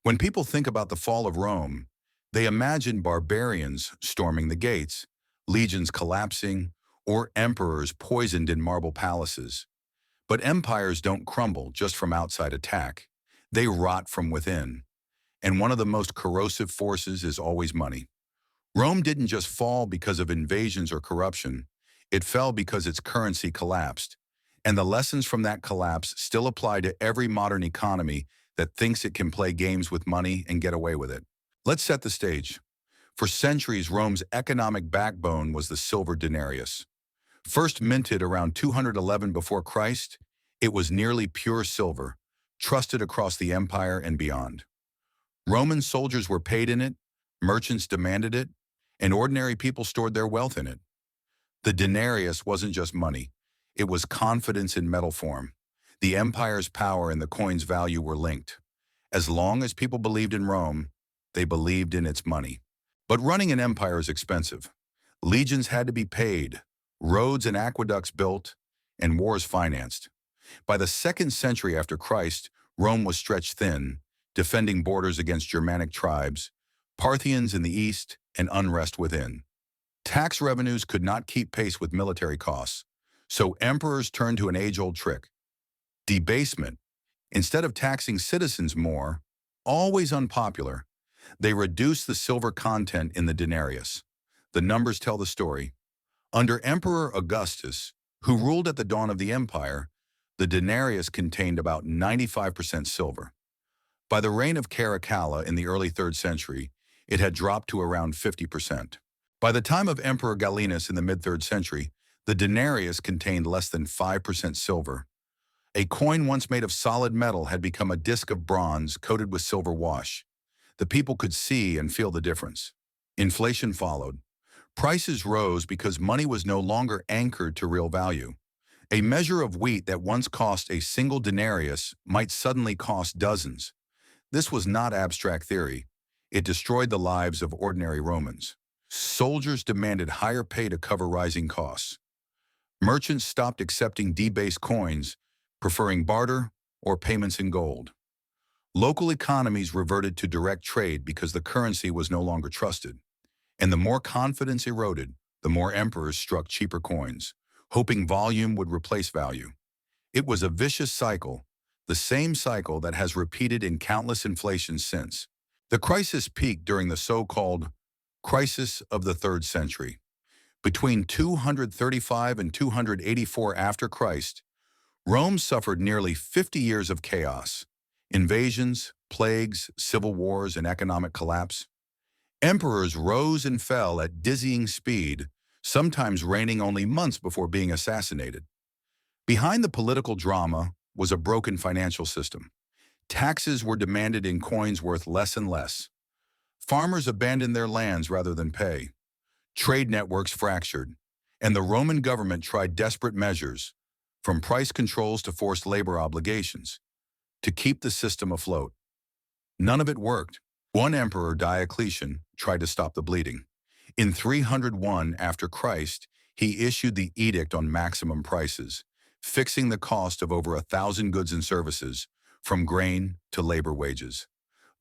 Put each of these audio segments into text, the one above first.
When people think about the fall of Rome, they imagine barbarians storming the gates, legions collapsing, or emperors poisoned in marble palaces. But empires don't crumble just from outside attack. They rot from within. And one of the most corrosive forces is always money. Rome didn't just fall because of invasions or corruption. It fell because its currency collapsed. And the lessons from that collapse still apply to every modern economy that thinks it can play games with money and get away with it. Let's set the stage. For centuries, Rome's economic backbone was the silver denarius. First minted around 211 before Christ, it was nearly pure silver, trusted across the empire and beyond. Roman soldiers were paid in it, merchants demanded it, and ordinary people stored their wealth in it. The denarius wasn't just money. It was confidence in metal form. The empire's power and the coin's value were linked. As long as people believed in Rome, they believed in its money. But running an empire is expensive. Legions had to be paid, roads and aqueducts built, and wars financed. By the 2nd century after Christ, Rome was stretched thin, defending borders against Germanic tribes, Parthians in the east, and unrest within. Tax revenues could not keep pace with military costs, so emperors turned to an age-old trick: debasement. Instead of taxing citizens more, always unpopular, they reduced the silver content in the denarius. The numbers tell the story. Under Emperor Augustus, who ruled at the dawn of the empire, the denarius contained about 95% silver. By the reign of Caracalla in the early 3rd century, it had dropped to around 50%. By the time of Emperor Gallienus in the mid-3rd century, the denarius contained less than 5% silver. A coin once made of solid metal had become a disc of bronze coated with silver wash. The people could see and feel the difference. Inflation followed. Prices rose because money was no longer anchored to real value. A measure of wheat that once cost a single denarius might suddenly cost dozens. This was not abstract theory. It destroyed the lives of ordinary Romans. Soldiers demanded higher pay to cover rising costs. Merchants stopped accepting debased coins, preferring barter or payments in gold. Local economies reverted to direct trade because the currency was no longer trusted. And the more confidence eroded, the more emperors struck cheaper coins, hoping volume would replace value. It was a vicious cycle, the same cycle that has repeated in countless inflations since. The crisis peaked during the so-called crisis of the 3rd century. Between 235 and 284 after Christ, Rome suffered nearly 50 years of chaos: invasions, plagues, civil wars, and economic collapse. Emperors rose and fell at dizzying speed, sometimes reigning only months before being assassinated. Behind the political drama was a broken financial system. Taxes were demanded in coins worth less and less. Farmers abandoned their lands rather than pay. Trade networks fractured, and the Roman government tried desperate measures, from price controls to forced labor obligations, to keep the system afloat. None of it worked. One emperor, Diocletian, tried to stop the bleeding. In 301 after Christ, he issued the Edict on Maximum Prices, fixing the cost of over 1,000 goods and services, from grain to labor wages.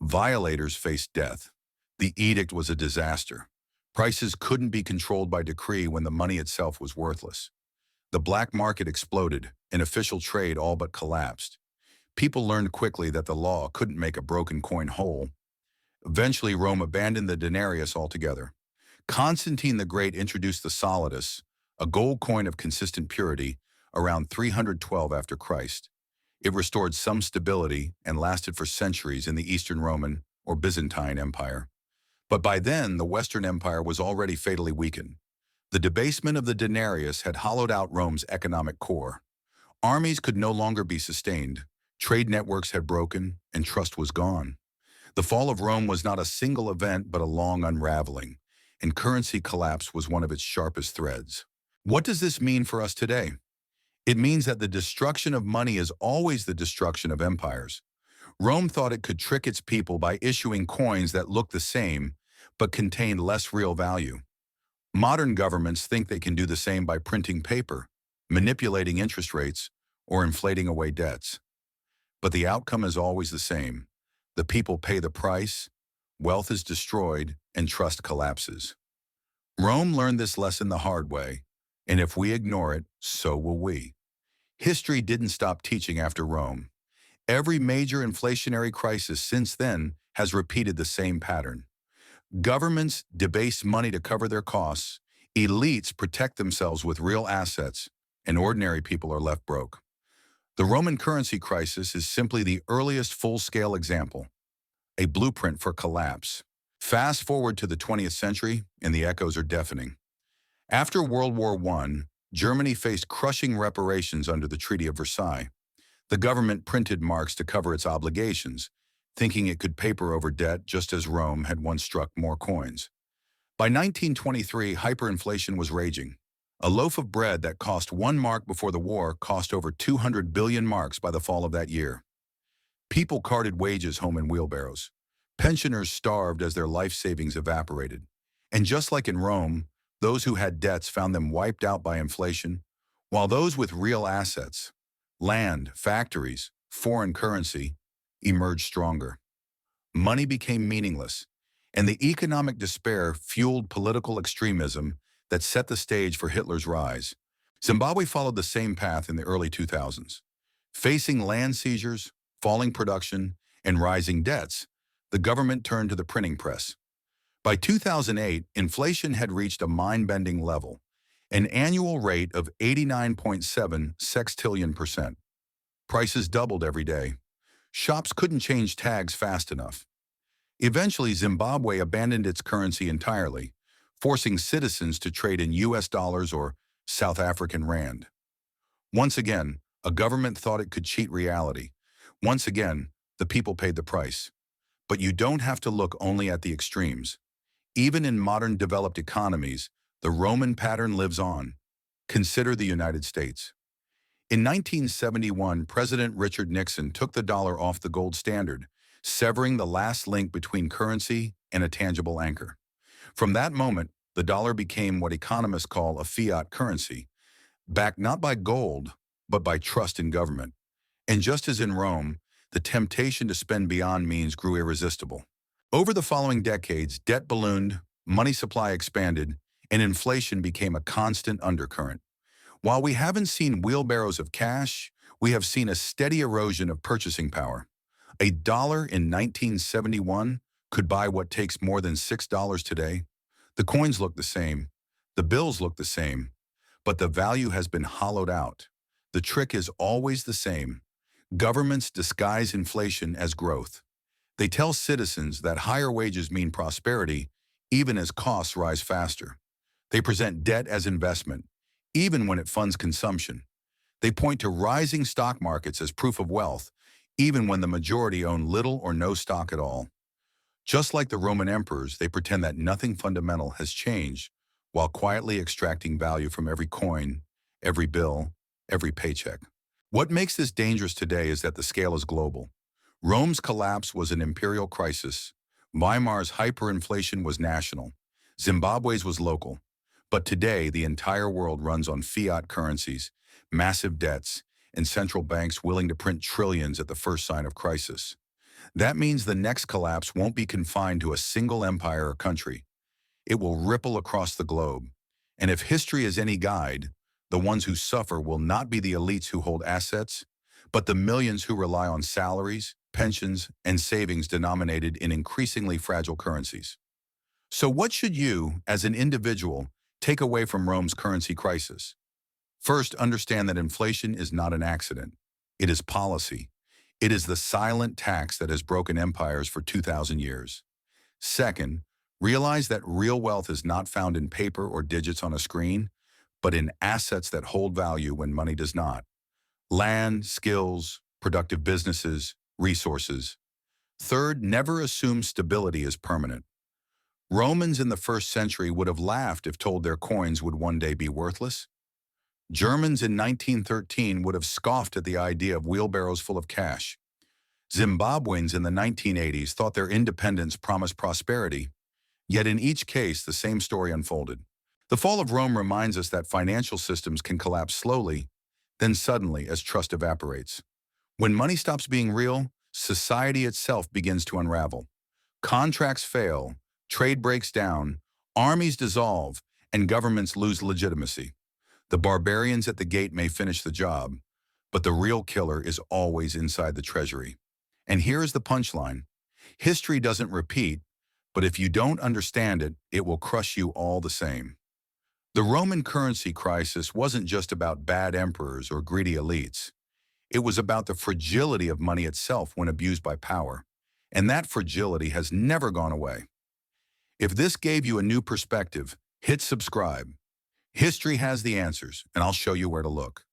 Violators faced death. The edict was a disaster. Prices couldn't be controlled by decree when the money itself was worthless. The black market exploded, and official trade all but collapsed. People learned quickly that the law couldn't make a broken coin whole. Eventually, Rome abandoned the denarius altogether. Constantine the Great introduced the solidus, a gold coin of consistent purity, around 312 after Christ. It restored some stability and lasted for centuries in the Eastern Roman or Byzantine Empire. But by then, the Western Empire was already fatally weakened. The debasement of the denarius had hollowed out Rome's economic core. Armies could no longer be sustained. Trade networks had broken, and trust was gone. The fall of Rome was not a single event, but a long unraveling, and currency collapse was one of its sharpest threads. What does this mean for us today? It means that the destruction of money is always the destruction of empires. Rome thought it could trick its people by issuing coins that looked the same, but contained less real value. Modern governments think they can do the same by printing paper, manipulating interest rates, or inflating away debts. But the outcome is always the same. The people pay the price, wealth is destroyed, and trust collapses. Rome learned this lesson the hard way, and if we ignore it, so will we. History didn't stop teaching after Rome. Every major inflationary crisis since then has repeated the same pattern. Governments debase money to cover their costs, elites protect themselves with real assets, and ordinary people are left broke. The Roman currency crisis is simply the earliest full-scale example, a blueprint for collapse. Fast forward to the 20th century, and the echoes are deafening. After World War I, Germany faced crushing reparations under the Treaty of Versailles. The government printed marks to cover its obligations, thinking it could paper over debt just as Rome had once struck more coins. By 1923, hyperinflation was raging. A loaf of bread that cost 1 mark before the war cost over 200 billion marks by the fall of that year. People carted wages home in wheelbarrows. Pensioners starved as their life savings evaporated. And just like in Rome, those who had debts found them wiped out by inflation, while those with real assets, land, factories, foreign currency, emerged stronger. Money became meaningless, and the economic despair fueled political extremism that set the stage for Hitler's rise. Zimbabwe followed the same path in the early 2000s. Facing land seizures, falling production, and rising debts, the government turned to the printing press. By 2008, inflation had reached a mind-bending level, an annual rate of 89.7 sextillion percent. Prices doubled every day. Shops couldn't change tags fast enough. Eventually, Zimbabwe abandoned its currency entirely, forcing citizens to trade in US dollars or South African rand. Once again, a government thought it could cheat reality. Once again, the people paid the price. But you don't have to look only at the extremes. Even in modern developed economies, the Roman pattern lives on. Consider the United States. In 1971, President Richard Nixon took the dollar off the gold standard, severing the last link between currency and a tangible anchor. From that moment, the dollar became what economists call a fiat currency, backed not by gold, but by trust in government. And just as in Rome, the temptation to spend beyond means grew irresistible. Over the following decades, debt ballooned, money supply expanded, and inflation became a constant undercurrent. While we haven't seen wheelbarrows of cash, we have seen a steady erosion of purchasing power. A dollar in 1971 could buy what takes more than $6 today. The coins look the same, the bills look the same, but the value has been hollowed out. The trick is always the same. Governments disguise inflation as growth. They tell citizens that higher wages mean prosperity, even as costs rise faster. They present debt as investment, even when it funds consumption. They point to rising stock markets as proof of wealth, even when the majority own little or no stock at all. Just like the Roman emperors, they pretend that nothing fundamental has changed, while quietly extracting value from every coin, every bill, every paycheck. What makes this dangerous today is that the scale is global. Rome's collapse was an imperial crisis. Weimar's hyperinflation was national. Zimbabwe's was local. But today, the entire world runs on fiat currencies, massive debts, and central banks willing to print trillions at the first sign of crisis. That means the next collapse won't be confined to a single empire or country. It will ripple across the globe. And if history is any guide, the ones who suffer will not be the elites who hold assets, but the millions who rely on salaries, pensions, and savings denominated in increasingly fragile currencies. So what should you, as an individual, take away from Rome's currency crisis? First, understand that inflation is not an accident. It is policy. It is the silent tax that has broken empires for 2,000 years. Second, realize that real wealth is not found in paper or digits on a screen, but in assets that hold value when money does not. Land, skills, productive businesses, resources. Third, never assume stability is permanent. Romans in the first century would have laughed if told their coins would one day be worthless. Germans in 1913 would have scoffed at the idea of wheelbarrows full of cash. Zimbabweans in the 1980s thought their independence promised prosperity. Yet in each case, the same story unfolded. The fall of Rome reminds us that financial systems can collapse slowly, then suddenly as trust evaporates. When money stops being real, society itself begins to unravel. Contracts fail, trade breaks down, armies dissolve, and governments lose legitimacy. The barbarians at the gate may finish the job, but the real killer is always inside the treasury. And here's the punchline. History doesn't repeat, but if you don't understand it, it will crush you all the same. The Roman currency crisis wasn't just about bad emperors or greedy elites. It was about the fragility of money itself when abused by power. And that fragility has never gone away. If this gave you a new perspective, hit subscribe. History has the answers, and I'll show you where to look.